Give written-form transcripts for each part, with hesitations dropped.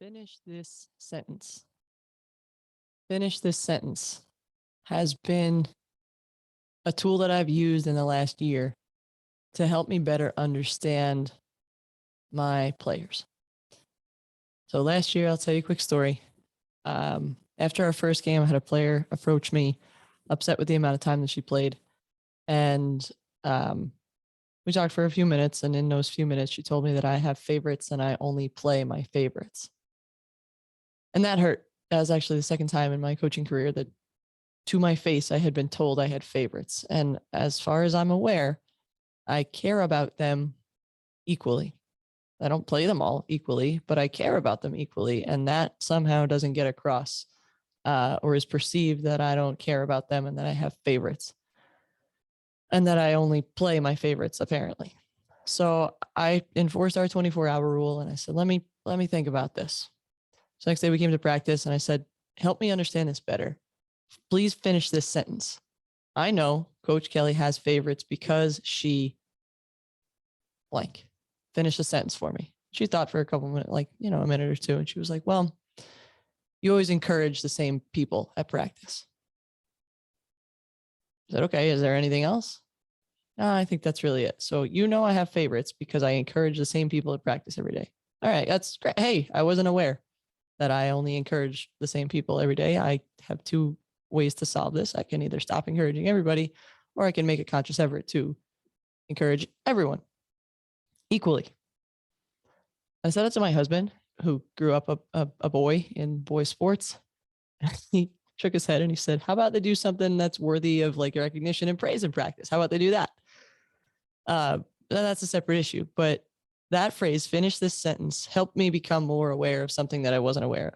Finish this sentence. Finish this sentence has been a tool that I've used in the last year to help me better understand my players. So last year, I'll tell you a quick story. After our first game, I had a player approach me, upset with the amount of time that she played. And we talked for a few minutes. And in those few minutes, she told me that I have favorites and I only play my favorites. And that hurt. That was actually the second time in my coaching career that to my face, I had been told I had favorites. And as far as I'm aware, I care about them equally. I don't play them all equally, but I care about them equally. And that somehow doesn't get across or is perceived that I don't care about them and that I have favorites and that I only play my favorites, apparently. So I enforced our 24-hour rule and I said, let me think about this. So next day we came to practice and I said, help me understand this better. Please finish this sentence. I know Coach Kelly has favorites because she blank. Finish the sentence for me. She thought for a couple minutes, like, a minute or two. And she was like, well, you always encourage the same people at practice. I said, okay, is there anything else? No, I think that's really it. So, I have favorites because I encourage the same people at practice every day. All right, that's great. Hey, I wasn't aware that I only encourage the same people every day. I have two ways to solve this. I can either stop encouraging everybody or I can make a conscious effort to encourage everyone equally. I said it to my husband, who grew up a boy in boy sports. He shook his head and he said, how about they do something that's worthy of like recognition and praise in practice? How about they do that? That's a separate issue. But that phrase, finish this sentence, helped me become more aware of something that I wasn't aware of.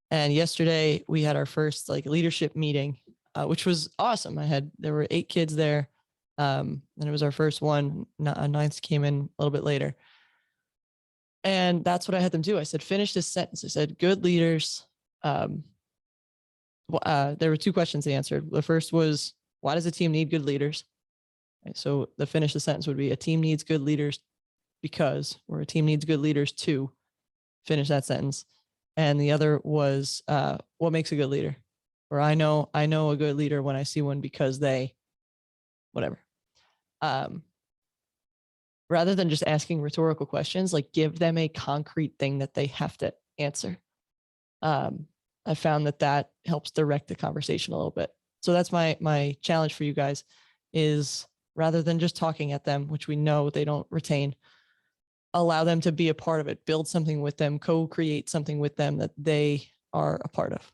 And yesterday we had our first leadership meeting, which was awesome. There were 8 kids there. And it was our first one. A ninth came in a little bit later. And that's what I had them do. I said, finish this sentence. I said, good leaders. There were 2 questions they answered. The first was, why does a team need good leaders? So the finish the sentence would be, a team needs good leaders because, or a team needs good leaders to finish that sentence. And the other was, what makes a good leader? Or I know a good leader when I see one because they, whatever. Rather than just asking rhetorical questions, give them a concrete thing that they have to answer. I found that helps direct the conversation a little bit. So that's my challenge for you guys is, rather than just talking at them, which we know they don't retain, allow them to be a part of it, build something with them, co-create something with them that they are a part of.